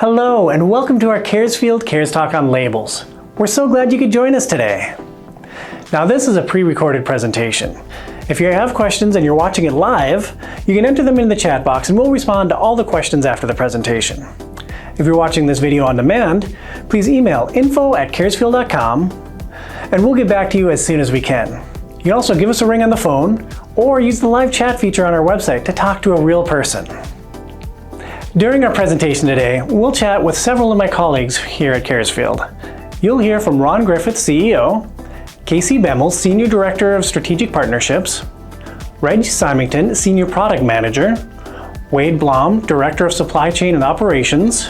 Hello and welcome to our Caresfield CaresTalk on labels. We're so glad you could join us today. Now this is a pre-recorded presentation. If you have questions and you're watching it live, you can enter them in the chat box and we'll respond to all the questions after the presentation. If you're watching this video on demand, please email info@caresfield.com and we'll get back to you as soon as we can. You can also give us a ring on the phone or use the live chat feature on our website to talk to a real person. During our presentation today, we'll chat with several of my colleagues here at Caresfield. You'll hear from Ron Griffith, CEO, Casey Bemmel, Senior Director of Strategic Partnerships, Reg Symington, Senior Product Manager, Wade Blom, Director of Supply Chain and Operations,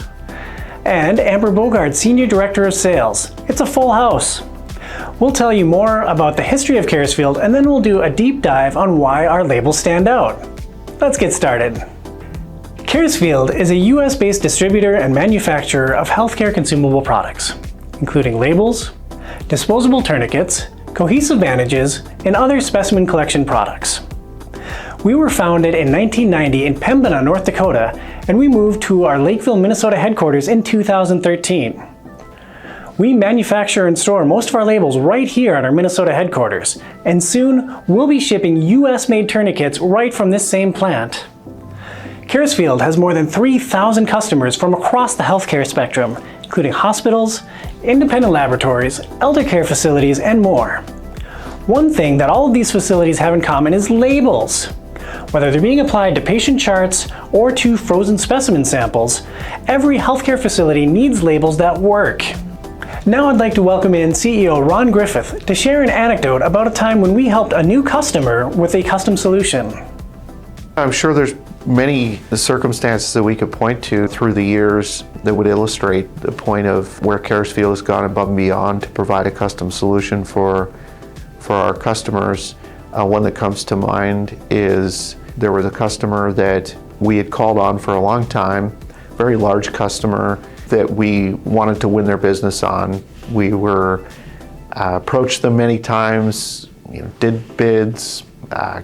and Amber Bogard, Senior Director of Sales. It's a full house. We'll tell you more about the history of Caresfield and then we'll do a deep dive on why our labels stand out. Let's get started. Caresfield is a U.S.-based distributor and manufacturer of healthcare consumable products, including labels, disposable tourniquets, cohesive bandages, and other specimen collection products. We were founded in 1990 in Pembina, North Dakota, and we moved to our Lakeville, Minnesota headquarters in 2013. We manufacture and store most of our labels right here at our Minnesota headquarters, and soon we'll be shipping U.S.-made tourniquets right from this same plant. Caresfield has more than 3,000 customers from across the healthcare spectrum, including hospitals, independent laboratories, elder care facilities, and more. One thing that all of these facilities have in common is labels. Whether they're being applied to patient charts or to frozen specimen samples, every healthcare facility needs labels that work. Now I'd like to welcome in CEO Ron Griffith to share an anecdote about a time when we helped a new customer with a custom solution. I'm sure there's many circumstances that we could point to through the years that would illustrate the point of where Caresfield has gone above and beyond to provide a custom solution for our customers. One that comes to mind is there was a customer that we had called on for a long time, very large customer that we wanted to win their business on. We were approached them many times, did bids,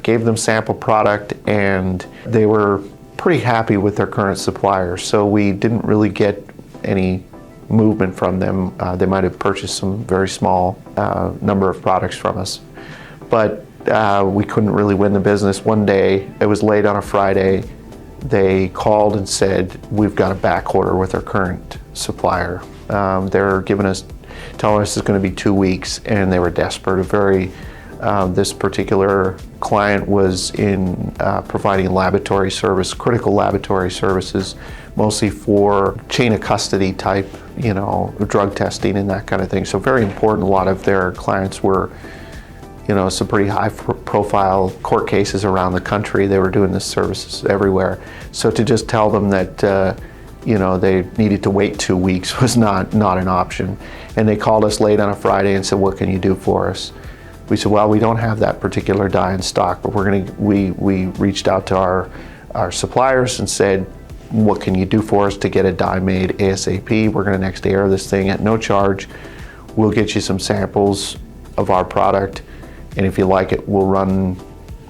gave them sample product, and they were pretty happy with their current supplier. So we didn't really get any movement from them. They might have purchased some very small number of products from us, but we couldn't really win the business. One day, it was late on a Friday, they called and said, we've got a back order with our current supplier. They're telling us it's going to be 2 weeks, and they were desperate. This particular client was in providing laboratory service, critical laboratory services, mostly for chain of custody type, drug testing and that kind of thing. So very important. A lot of their clients were, some pretty high profile court cases around the country. They were doing this services everywhere. So to just tell them that, they needed to wait 2 weeks was not an option. And they called us late on a Friday and said, what can you do for us? We said, well, we don't have that particular die in stock, but we reached out to our suppliers and said, what can you do for us to get a die made ASAP? We're going to next air this thing at no charge. We'll get you some samples of our product, and if you like it, we'll run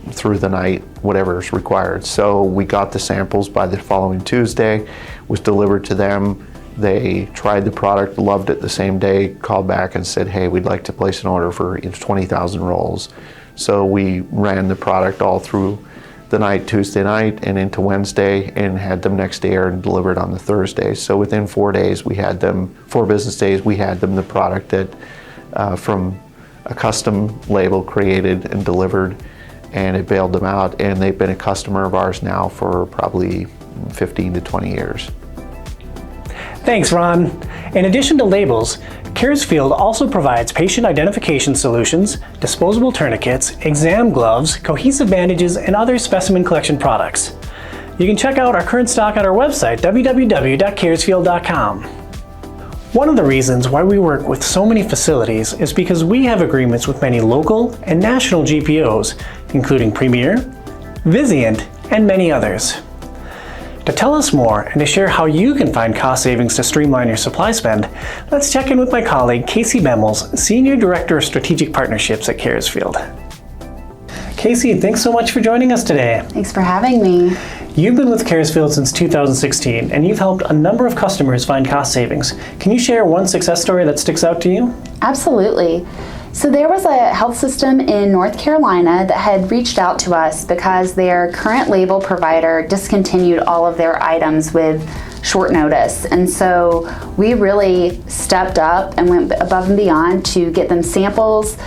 through the night, whatever is required. So we got the samples by the following Tuesday, was delivered to them. They tried the product, loved it the same day, called back and said, hey, we'd like to place an order for 20,000 rolls. So we ran the product all through the night, Tuesday night and into Wednesday, and had them next day and delivered on the Thursday. So within 4 days, 4 business days, we had them the product that from a custom label created and delivered, and it bailed them out. And they've been a customer of ours now for probably 15 to 20 years. Thanks, Ron. In addition to labels, Caresfield also provides patient identification solutions, disposable tourniquets, exam gloves, cohesive bandages, and other specimen collection products. You can check out our current stock at our website, www.caresfield.com. One of the reasons why we work with so many facilities is because we have agreements with many local and national GPOs, including Premier, Vizient, and many others. To tell us more and to share how you can find cost savings to streamline your supply spend, let's check in with my colleague Casey Bemmel, Senior Director of Strategic Partnerships at Caresfield. Casey, thanks so much for joining us today. Thanks for having me. You've been with Caresfield since 2016, and you've helped a number of customers find cost savings. Can you share one success story that sticks out to you? Absolutely. So there was a health system in North Carolina that had reached out to us because their current label provider discontinued all of their items with short notice. And so we really stepped up and went above and beyond to get them samples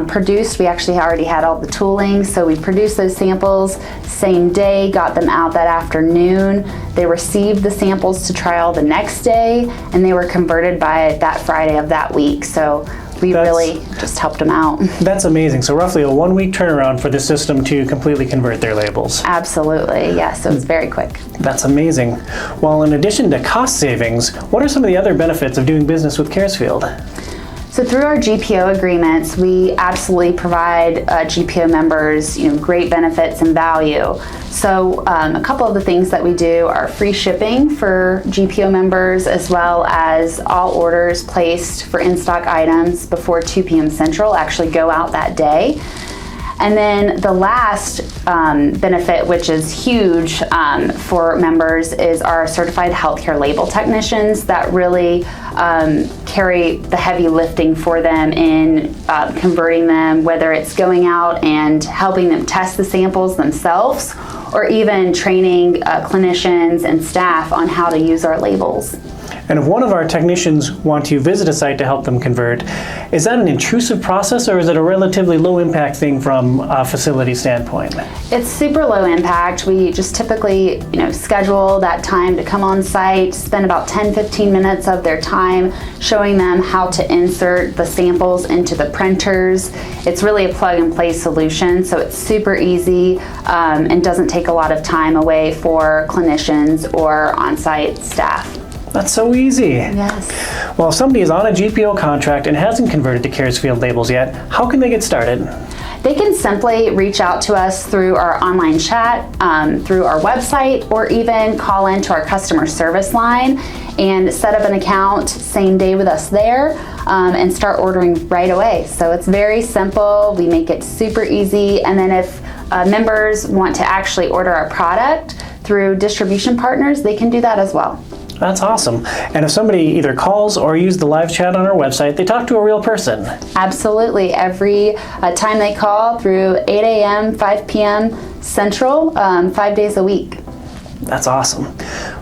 produced. We actually already had all the tooling, so we produced those samples same day, got them out that afternoon. They received the samples to trial the next day, and they were converted by that Friday of that week. So we really just helped them out. That's amazing. So roughly a 1-week turnaround for the system to completely convert their labels. Absolutely, yes. So it's very quick. That's amazing. Well, in addition to cost savings, what are some of the other benefits of doing business with Caresfield? So through our GPO agreements, we absolutely provide GPO members, great benefits and value. So a couple of the things that we do are free shipping for GPO members, as well as all orders placed for in-stock items before 2 p.m. Central actually go out that day. And then the last benefit, which is huge for members, is our certified healthcare label technicians that really carry the heavy lifting for them in converting them, whether it's going out and helping them test the samples themselves, or even training clinicians and staff on how to use our labels. And if one of our technicians want to visit a site to help them convert, is that an intrusive process, or is it a relatively low impact thing from a facility standpoint? It's super low impact. We just typically, schedule that time to come on site, spend about 10-15 minutes of their time showing them how to insert the samples into the printers. It's really a plug and play solution, so it's super easy and doesn't take a lot of time away for clinicians or on-site staff. That's so easy. Yes. Well, if somebody is on a GPO contract and hasn't converted to Caresfield labels yet, how can they get started? They can simply reach out to us through our online chat, through our website, or even call into our customer service line and set up an account same day with us there and start ordering right away. So it's very simple. We make it super easy. And then if members want to actually order our product through distribution partners, they can do that as well. That's awesome. And if somebody either calls or uses the live chat on our website, they talk to a real person. Absolutely. Every time they call through 8 a.m., 5 p.m. Central, 5 days a week. That's awesome.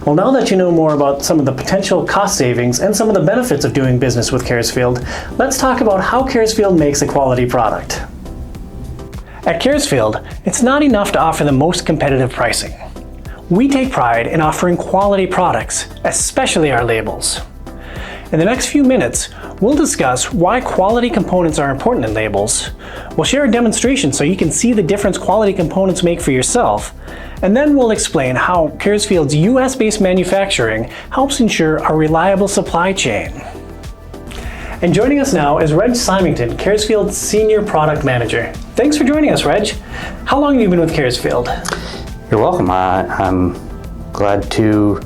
Well, now that you know more about some of the potential cost savings and some of the benefits of doing business with Caresfield, let's talk about how Caresfield makes a quality product. At Caresfield, it's not enough to offer the most competitive pricing. We take pride in offering quality products, especially our labels. In the next few minutes, we'll discuss why quality components are important in labels. We'll share a demonstration so you can see the difference quality components make for yourself. And then we'll explain how Caresfield's U.S.-based manufacturing helps ensure a reliable supply chain. And joining us now is Reg Symington, Caresfield's Senior Product Manager. Thanks for joining us, Reg. How long have you been with Caresfield? You're welcome. I'm glad to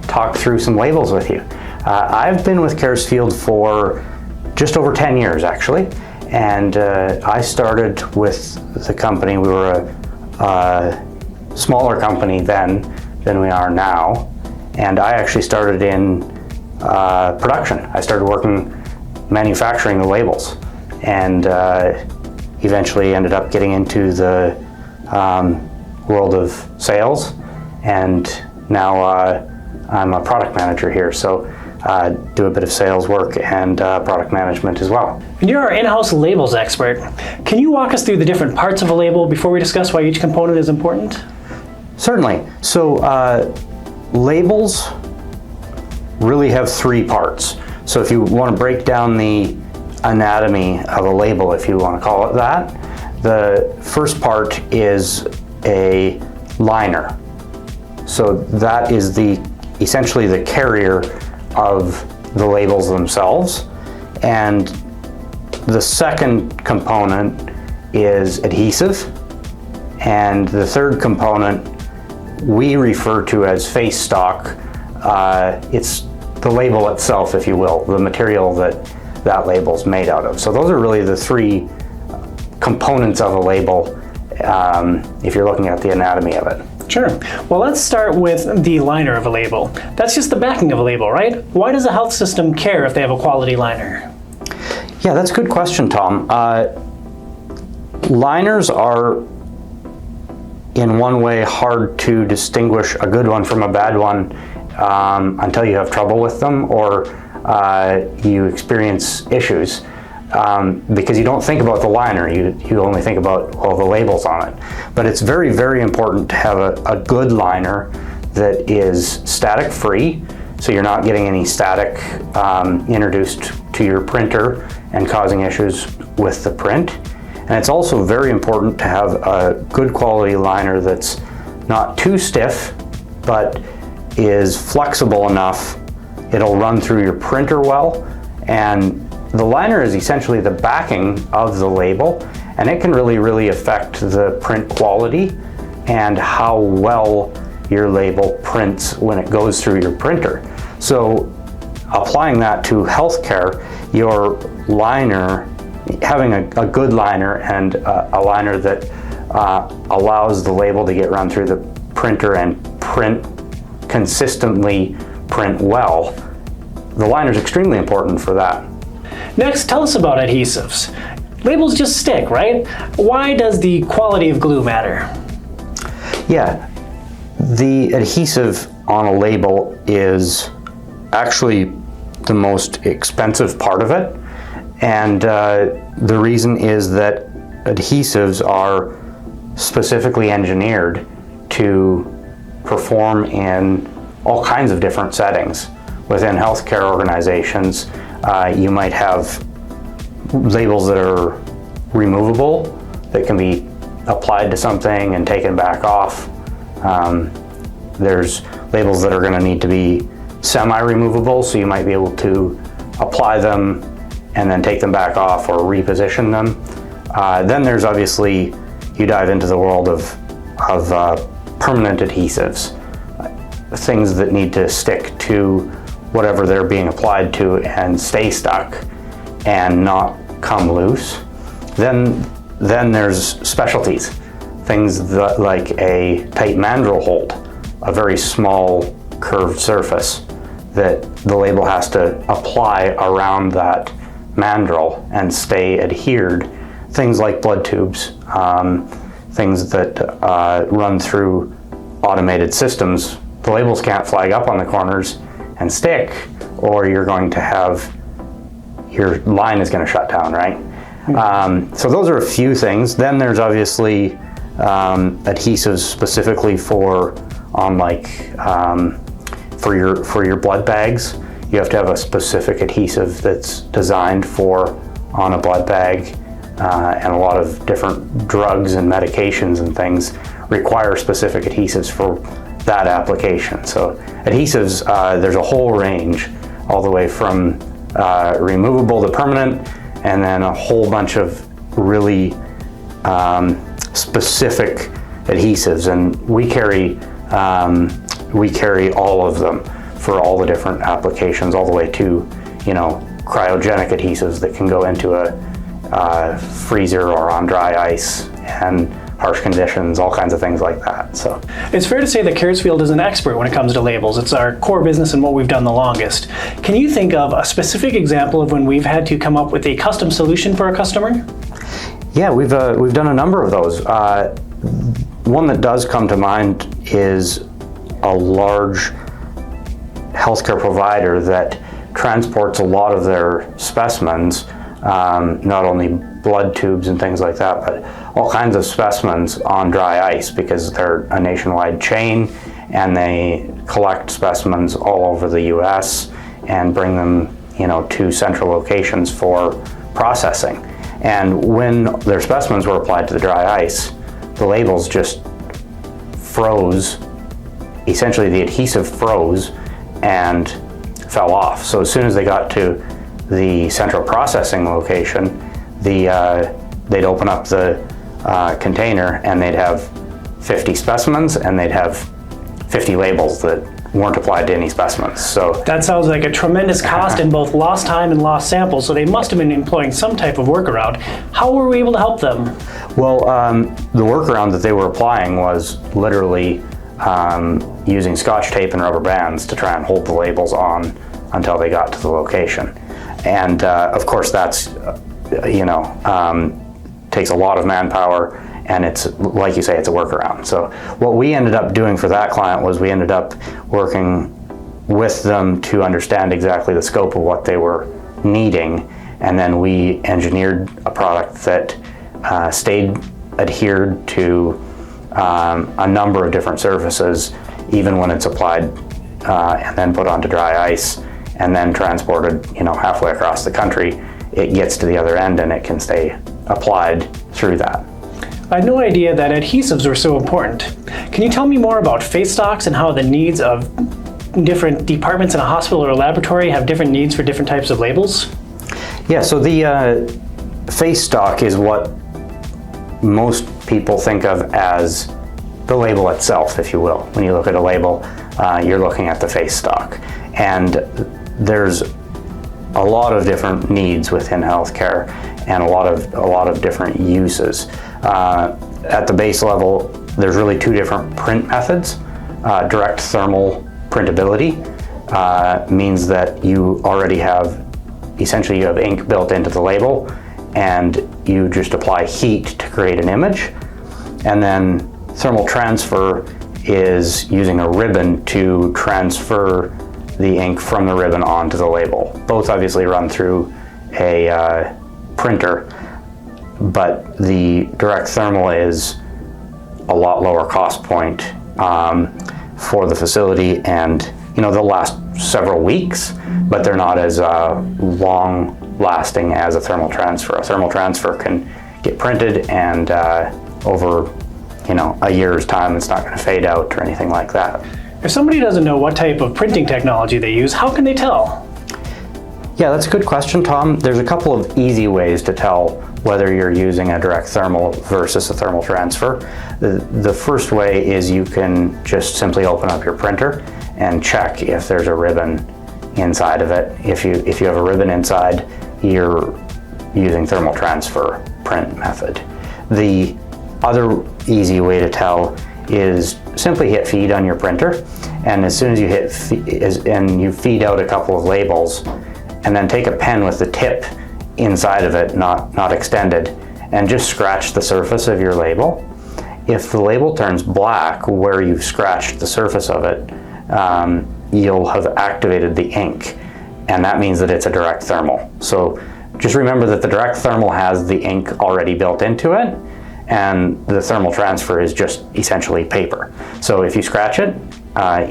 talk through some labels with you. I've been with Caresfield for just over 10 years, actually, and I started with the company. We were a smaller company then than we are now, and I actually started in production. I started working manufacturing the labels, and eventually ended up getting into the world of sales, and now I'm a product manager here, so do a bit of sales work and product management as well. And you're our in-house labels expert. Can you walk us through the different parts of a label before we discuss why each component is important? Certainly. So labels really have 3 parts. So if you want to break down the anatomy of a label, if you want to call it that, the first part is a liner. So that is essentially the carrier of the labels themselves. And the second component is adhesive. And the third component we refer to as face stock. It's the label itself, if you will, the material that label's made out of. So those are really the 3 components of a label if you're looking at the anatomy of it. Sure. Well, let's start with the liner of a label. That's just the backing of a label, right? Why does a health system care if they have a quality liner? Yeah, that's a good question, Tom. Liners are, in one way, hard to distinguish a good one from a bad one until you have trouble with them or you experience issues. Because you don't think about the liner, you only think about all the labels on it. But it's very, very important to have a good liner that is static free, so you're not getting any static introduced to your printer and causing issues with the print. And it's also very important to have a good quality liner that's not too stiff, but is flexible enough. It'll run through your printer well, and the liner is essentially the backing of the label, and it can really, really affect the print quality and how well your label prints when it goes through your printer. So applying that to healthcare, your liner, having a good liner and a liner that allows the label to get run through the printer and consistently print well, the liner is extremely important for that. Next, tell us about adhesives. Labels just stick, right? Why does the quality of glue matter? Yeah, the adhesive on a label is actually the most expensive part of it. And the reason is that adhesives are specifically engineered to perform in all kinds of different settings. Within healthcare organizations, you might have labels that are removable, that can be applied to something and taken back off. There's labels that are going to need to be semi-removable, so you might be able to apply them and then take them back off or reposition them. Then there's obviously, you dive into the world of permanent adhesives, things that need to stick to whatever they're being applied to and stay stuck and not come loose. Then there's specialties, things that, like a tight mandrel hold, a very small curved surface that the label has to apply around that mandrel and stay adhered. Things like blood tubes, things that run through automated systems. The labels can't flag up on the corners and stick, or you're going to have, your line is going to shut down, right? So those are a few things. Then there's obviously adhesives specifically for your blood bags. You have to have a specific adhesive that's designed for on a blood bag, and a lot of different drugs and medications and things require specific adhesives for that application. So adhesives, there's a whole range, all the way from removable to permanent, and then a whole bunch of really specific adhesives, and we carry all of them for all the different applications, all the way to, cryogenic adhesives that can go into a freezer or on dry ice and harsh conditions, all kinds of things like that. So it's fair to say that Caresfield is an expert when it comes to labels. It's our core business and what we've done the longest. Can you think of a specific example of when we've had to come up with a custom solution for a customer? Yeah, we've done a number of those. One that does come to mind is a large healthcare provider that transports a lot of their specimens, not only blood tubes and things like that, but all kinds of specimens on dry ice, because they're a nationwide chain and they collect specimens all over the US and bring them, to central locations for processing. And when their specimens were applied to the dry ice, the labels just froze. Essentially, the adhesive froze and fell off. So as soon as they got to the central processing location, they'd open up the container and they'd have 50 specimens and they'd have 50 labels that weren't applied to any specimens. So that sounds like a tremendous cost in both lost time and lost samples, so they must have been employing some type of workaround. How were we able to help them? Well, the workaround that they were applying was literally using Scotch tape and rubber bands to try and hold the labels on until they got to the location. And of course that's, takes a lot of manpower, and it's, like you say, it's a workaround. So what we ended up doing for that client was we ended up working with them to understand exactly the scope of what they were needing, and then we engineered a product that stayed adhered to a number of different surfaces, even when it's applied and then put onto dry ice and then transported, halfway across the country. It gets to the other end and it can stay applied through that. I had no idea that adhesives were so important. Can you tell me more about face stocks and how the needs of different departments in a hospital or a laboratory have different needs for different types of labels? Yeah, so the face stock is what most people think of as the label itself, if you will. When you look at a label, you're looking at the face stock. And there's a lot of different needs within healthcare and a lot of different uses. At the base level, there's really two different print methods. Direct thermal printability means that you already have, essentially you have ink built into the label and you just apply heat to create an image. And then thermal transfer is using a ribbon to transfer the ink from the ribbon onto the label. Both obviously run through a printer, but the direct thermal is a lot lower cost point for the facility, and they'll last several weeks, but they're not as long lasting as a thermal transfer. A thermal transfer can get printed and over a year's time it's not going to fade out or anything like that. If somebody doesn't know what type of printing technology they use, how can they tell? Yeah, that's a good question, Tom. There's a couple of easy ways to tell whether you're using a direct thermal versus a thermal transfer. The first way is you can just simply open up your printer and check if there's a ribbon inside of it. If you have a ribbon inside, you're using thermal transfer print method. The other easy way to tell is simply hit feed on your printer, and as soon as you hit and you feed out a couple of labels, and then take a pen with the tip inside of it, not extended, and just scratch the surface of your label. If the label turns black where you've scratched the surface of it, you'll have activated the ink, and that means that it's a direct thermal. So just remember that the direct thermal has the ink already built into it, and the thermal transfer is just essentially paper. So if you scratch it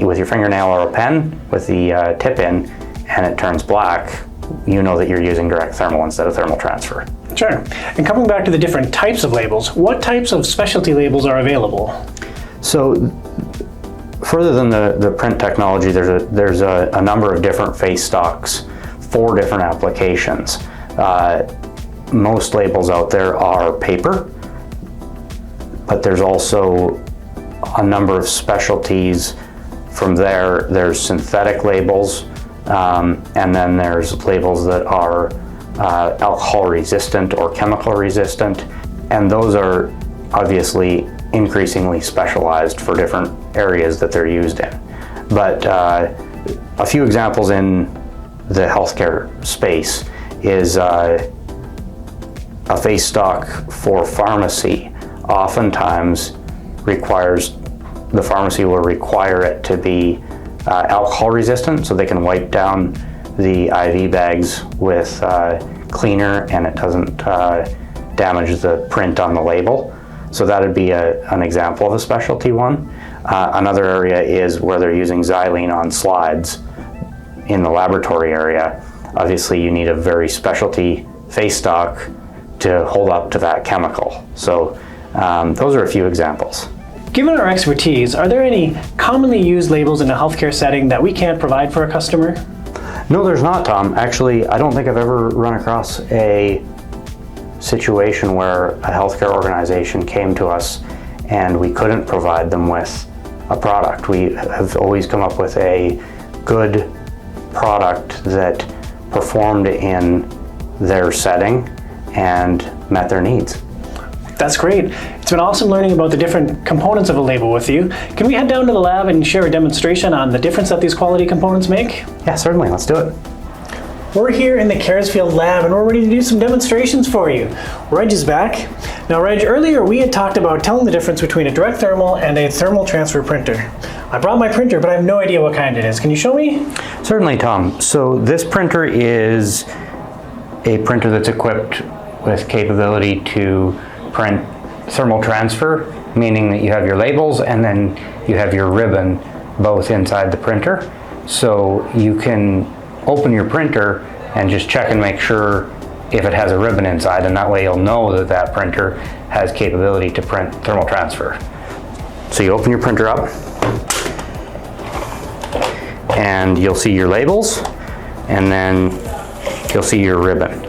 with your fingernail or a pen with the tip in, and it turns black, you know that you're using direct thermal instead of thermal transfer. Sure. And coming back to the different types of labels, what types of specialty labels are available? So further than the print technology, there's a number of different face stocks for different applications. Most labels out there are paper, but there's also a number of specialties. From there, there's synthetic labels, and then there's labels that are alcohol resistant or chemical resistant, and those are obviously increasingly specialized for different areas that they're used in. But a few examples in the healthcare space is a face stock for pharmacy oftentimes the pharmacy will require it to be alcohol resistant, so they can wipe down the IV bags with cleaner and it doesn't damage the print on the label. So that would be an example of a specialty one. Another area is where they're using xylene on slides in the laboratory area. Obviously you need a very specialty face stock to hold up to that chemical. So those are a few examples. Given our expertise, are there any commonly used labels in a healthcare setting that we can't provide for a customer? No, there's not, Tom. Actually, I don't think I've ever run across a situation where a healthcare organization came to us and we couldn't provide them with a product. We have always come up with a good product that performed in their setting and met their needs. That's great. It's It's been awesome learning about the different components of a label with you. Can we head down to the lab and share a demonstration on the difference that these quality components make? Yeah, certainly. Let's do it. We're here in the Caresfield lab and we're ready to do some demonstrations for you. Reg is back. Now Reg, earlier we had talked about telling the difference between a direct thermal and a thermal transfer printer. I brought my printer, but I have no idea what kind it is. Can you show me? Certainly, Tom. So this printer is a printer that's equipped with capability to print thermal transfer, meaning that you have your labels and then you have your ribbon both inside the printer. So you can open your printer and just check and make sure if it has a ribbon inside, and that way you'll know that that printer has capability to print thermal transfer. So you open your printer up and you'll see your labels and then you'll see your ribbon.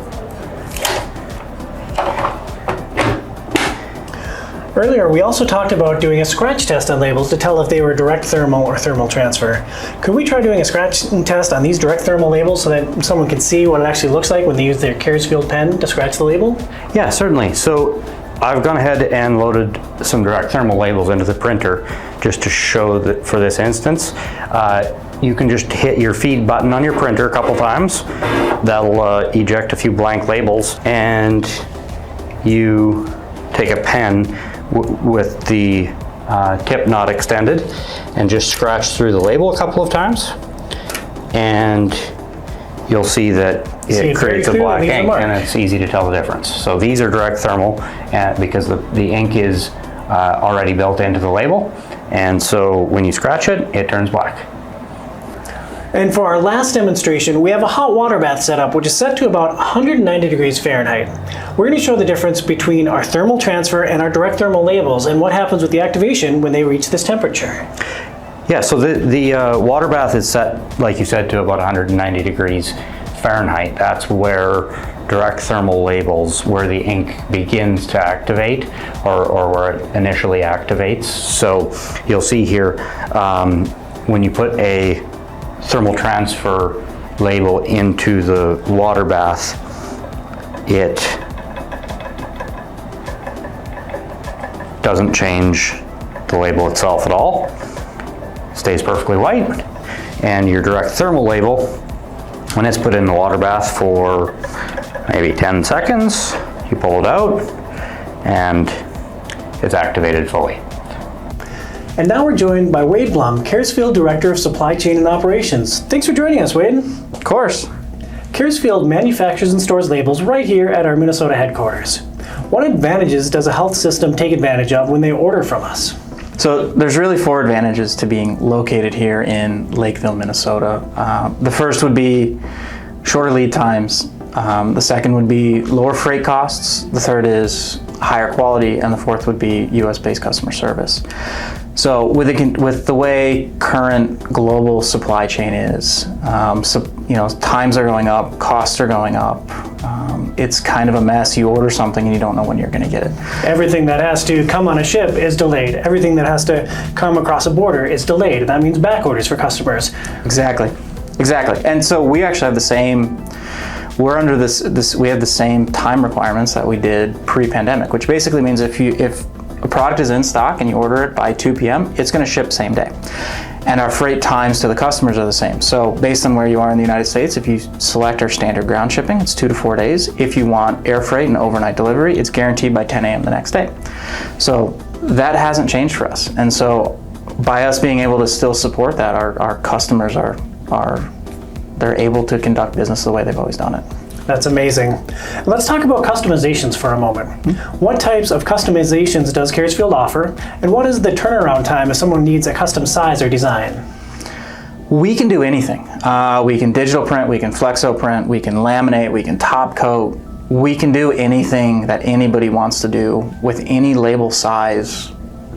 Earlier, we also talked about doing a scratch test on labels to tell if they were direct thermal or thermal transfer. Could we try doing a scratch test on these direct thermal labels so that someone can see what it actually looks like when they use their Caresfield pen to scratch the label? Yeah, certainly. So I've gone ahead and loaded some direct thermal labels into the printer just to show that for this instance. You can just hit your feed button on your printer a couple times. That'll eject a few blank labels, and you take a pen with the tip not extended and just scratch through the label a couple of times, and you'll see that it creates a black ink, and it's easy to tell the difference. So these are direct thermal because the ink is already built into the label, and so when you scratch it, it turns black. And for our last demonstration, we have a hot water bath setup, which is set to about 190 degrees Fahrenheit. We're going to show the difference between our thermal transfer and our direct thermal labels and what happens with the activation when they reach this temperature. Yeah, so the water bath is set, like you said, to about 190 degrees Fahrenheit. That's where direct thermal labels, where the ink begins to activate or where it initially activates. So you'll see here, when you put a thermal transfer label into the water bath, it doesn't change the label itself at all. It stays perfectly white. And your direct thermal label, when it's put in the water bath for maybe 10 seconds, you pull it out and it's activated fully. And now we're joined by Wade Blum, Caresfield Director of Supply Chain and Operations. Thanks for joining us, Wade. Of course. Caresfield manufactures and stores labels right here at our Minnesota headquarters. What advantages does a health system take advantage of when they order from us? So there's really 4 advantages to being located here in Lakeville, Minnesota. The first would be shorter lead times. The second would be lower freight costs. The third is higher quality, and the fourth would be US-based customer service. So with the way current global supply chain is, times are going up, costs are going up. It's kind of a mess. You order something and you don't know when you're going to get it. Everything that has to come on a ship is delayed. Everything that has to come across a border is delayed. That means back orders for customers. Exactly. And so we actually have the same. We're under we have the same time requirements that we did pre-pandemic, which basically means if a product is in stock and you order it by 2 p.m., it's going to ship same day. And our freight times to the customers are the same. So based on where you are in the United States, if you select our standard ground shipping, it's 2 to 4 days. If you want air freight and overnight delivery, it's guaranteed by 10 a.m. the next day. So that hasn't changed for us. And so by us being able to still support that, our customers they're able to conduct business the way they've always done it. That's amazing. Let's talk about customizations for a moment. What types of customizations does Caresfield offer, and what is the turnaround time if someone needs a custom size or design? We can do anything. We can digital print, we can flexo print, we can laminate, we can top coat. We can do anything that anybody wants to do with any label size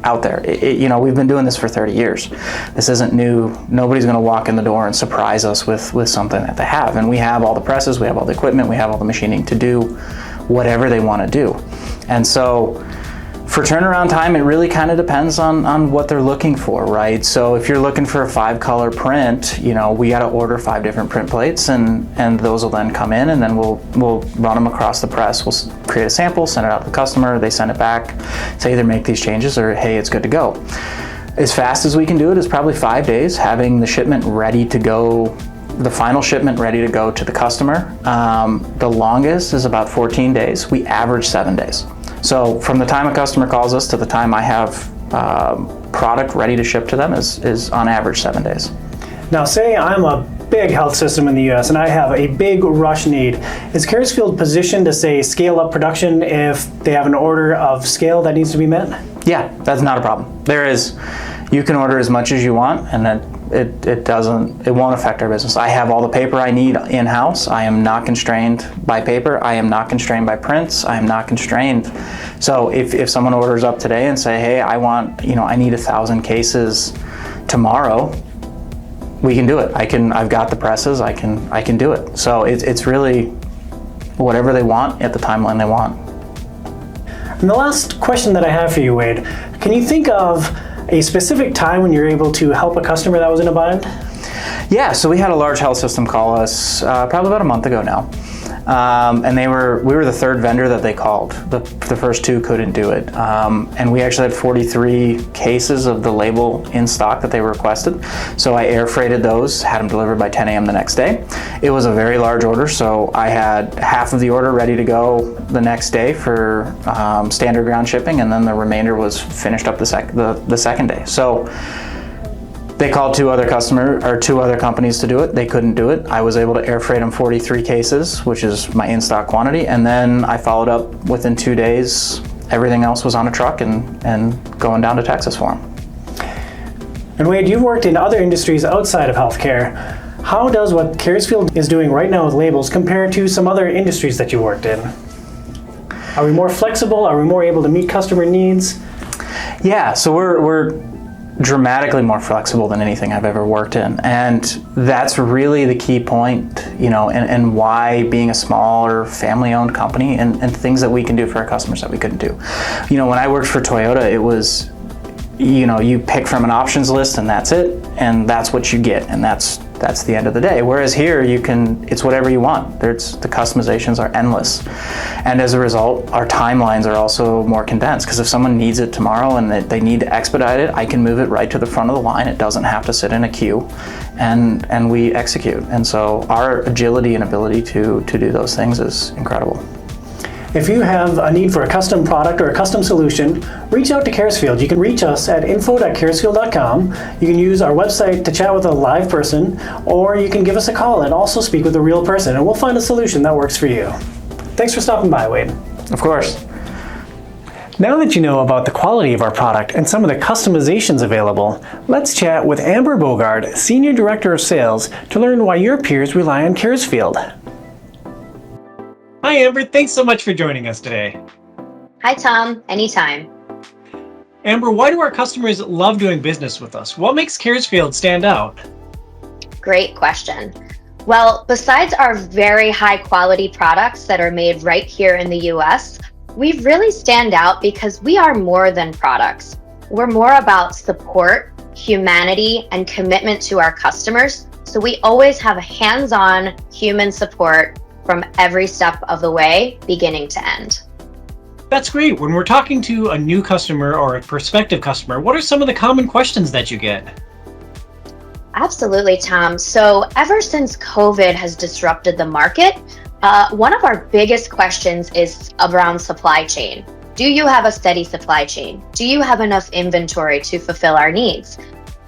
out there. We've been doing this for 30 years. This isn't new. Nobody's going to walk in the door and surprise us with something that they have. And we have all the presses, we have all the equipment, we have all the machining to do whatever they want to do. And so For turnaround time, it really kind of depends on what they're looking for, right? So if you're looking for a 5-color print, we got to order 5 different print plates, and those will then come in, and then we'll run them across the press. We'll create a sample, send it out to the customer, they send it back, say either make these changes or hey, it's good to go. As fast as we can do it is probably 5 days, having the shipment ready to go, the final shipment ready to go to the customer. The longest is about 14 days. We average 7 days. So from the time a customer calls us to the time I have product ready to ship to them is on average 7 days. Now, say I'm a big health system in the U.S. and I have a big rush need. Is Caresfield positioned to, say, scale up production if they have an order of scale that needs to be met? Yeah, that's not a problem. You can order as much as you want, and it won't affect our business. I have all the paper I need in-house. I am not constrained by paper. I am not constrained by prints. I am not constrained. So if someone orders up today and say, hey, I need 1,000 cases tomorrow, we can do it. I've got the presses. I can do it. So it's really whatever they want at the timeline they want. And the last question that I have for you, Wade, can you think of a specific time when you're able to help a customer that was in a bind? Yeah, so we had a large health system call us probably about a month ago now. And we were the 3rd vendor that they called. The first 2 couldn't do it. And we actually had 43 cases of the label in stock that they requested. So I air freighted those, had them delivered by 10 a.m. the next day. It was a very large order, so I had half of the order ready to go the next day for standard ground shipping, and then the remainder was finished up the second day. So they called 2 other companies to do it. They couldn't do it. I was able to air freight them 43 cases, which is my in-stock quantity. And then I followed up within 2 days. Everything else was on a truck and going down to Texas for them. And Wade, you've worked in other industries outside of healthcare. How does what Caresfield is doing right now with labels compare to some other industries that you worked in? Are we more flexible? Are we more able to meet customer needs? Yeah, so we're dramatically more flexible than anything I've ever worked in, and that's really the key point, and why being a smaller family-owned company and things that we can do for our customers that we couldn't do. When I worked for Toyota, it was, you pick from an options list and that's it, and that's what you get, and that's the end of the day. Whereas here, it's whatever you want. The customizations are endless. And as a result, our timelines are also more condensed, because if someone needs it tomorrow and they need to expedite it, I can move it right to the front of the line. It doesn't have to sit in a queue, and we execute. And so our agility and ability to do those things is incredible. If you have a need for a custom product or a custom solution, reach out to Caresfield. You can reach us at info.caresfield.com. You can use our website to chat with a live person, or you can give us a call and also speak with a real person, and we'll find a solution that works for you. Thanks for stopping by, Wade. Of course. Now that you know about the quality of our product and some of the customizations available, let's chat with Amber Bogard, Senior Director of Sales, to learn why your peers rely on Caresfield. Hi, Amber. Thanks so much for joining us today. Hi, Tom. Anytime. Amber, why do our customers love doing business with us? What makes Caresfield stand out? Great question. Well, besides our very high quality products that are made right here in the US, we really stand out because we are more than products. We're more about support, humanity, and commitment to our customers. So we always have hands-on human support from every step of the way, beginning to end. That's great. When we're talking to a new customer or a prospective customer, what are some of the common questions that you get? Absolutely, Tom. So ever since COVID has disrupted the market, one of our biggest questions is around supply chain. Do you have a steady supply chain? Do you have enough inventory to fulfill our needs?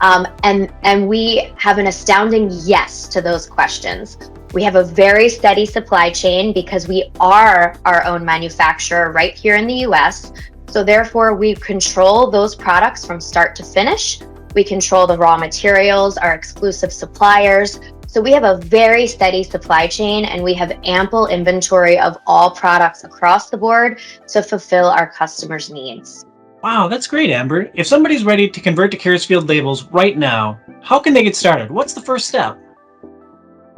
And we have an astounding yes to those questions. We have a very steady supply chain because we are our own manufacturer right here in the US. So therefore, we control those products from start to finish. We control the raw materials, our exclusive suppliers. So we have a very steady supply chain, and we have ample inventory of all products across the board to fulfill our customers' needs. Wow, that's great, Amber. If somebody's ready to convert to Caresfield labels right now, how can they get started? What's the first step?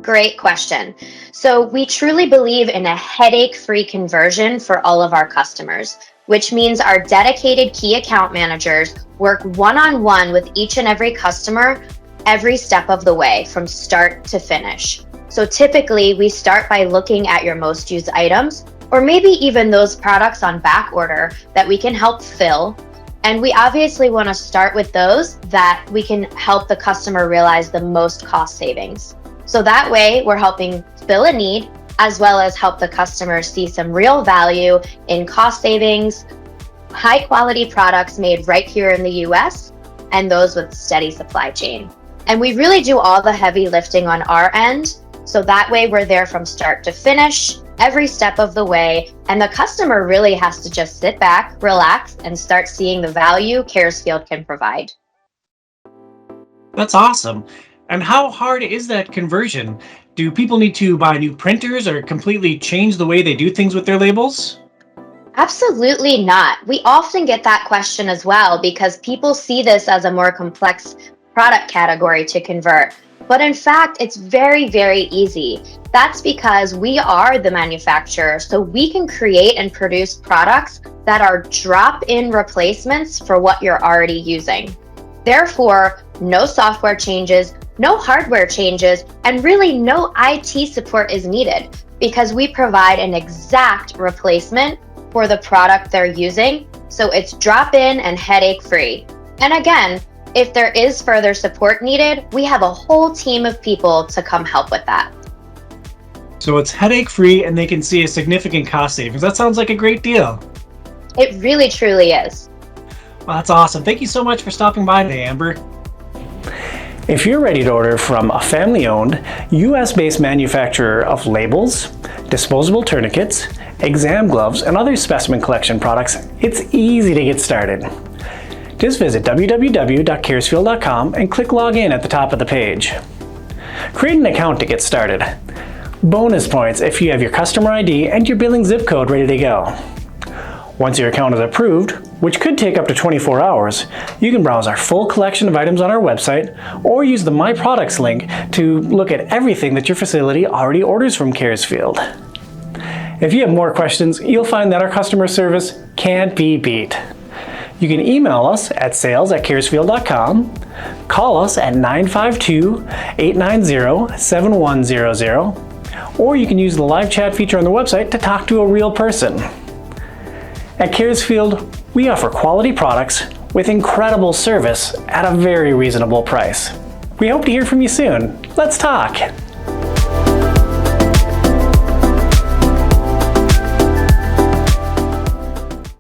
Great question. So, we truly believe in a headache-free conversion for all of our customers, which means our dedicated key account managers work one-on-one with each and every customer every step of the way from start to finish. So typically, we start by looking at your most used items, or maybe even those products on back order that we can help fill. And we obviously want to start with those that we can help the customer realize the most cost savings. So that way, we're helping fill a need as well as help the customer see some real value in cost savings, high quality products made right here in the US, and those with steady supply chain. And we really do all the heavy lifting on our end. So that way we're there from start to finish, every step of the way. And the customer really has to just sit back, relax, and start seeing the value Caresfield can provide. That's awesome. And how hard is that conversion? Do people need to buy new printers or completely change the way they do things with their labels? Absolutely not. We often get that question as well because people see this as a more complex product category to convert. But in fact, it's very, very easy. That's because we are the manufacturer, so we can create and produce products that are drop-in replacements for what you're already using. Therefore, no software changes, no hardware changes, and really no IT support is needed because we provide an exact replacement for the product they're using, so it's drop-in and headache-free. And again, if there is further support needed, we have a whole team of people to come help with that. So it's headache-free and they can see a significant cost savings. That sounds like a great deal. It really, truly is. Well, that's awesome. Thank you so much for stopping by today, Amber. If you're ready to order from a family-owned, U.S.-based manufacturer of labels, disposable tourniquets, exam gloves, and other specimen collection products, it's easy to get started. Just visit www.caresfield.com and click Log In at the top of the page. Create an account to get started. Bonus points if you have your customer ID and your billing zip code ready to go. Once your account is approved, which could take up to 24 hours, you can browse our full collection of items on our website or use the My Products link to look at everything that your facility already orders from Caresfield. If you have more questions, you'll find that our customer service can't be beat. You can email us at sales@caresfield.com, call us at 952-890-7100, or you can use the live chat feature on the website to talk to a real person. At Caresfield, we offer quality products with incredible service at a very reasonable price. We hope to hear from you soon. Let's talk!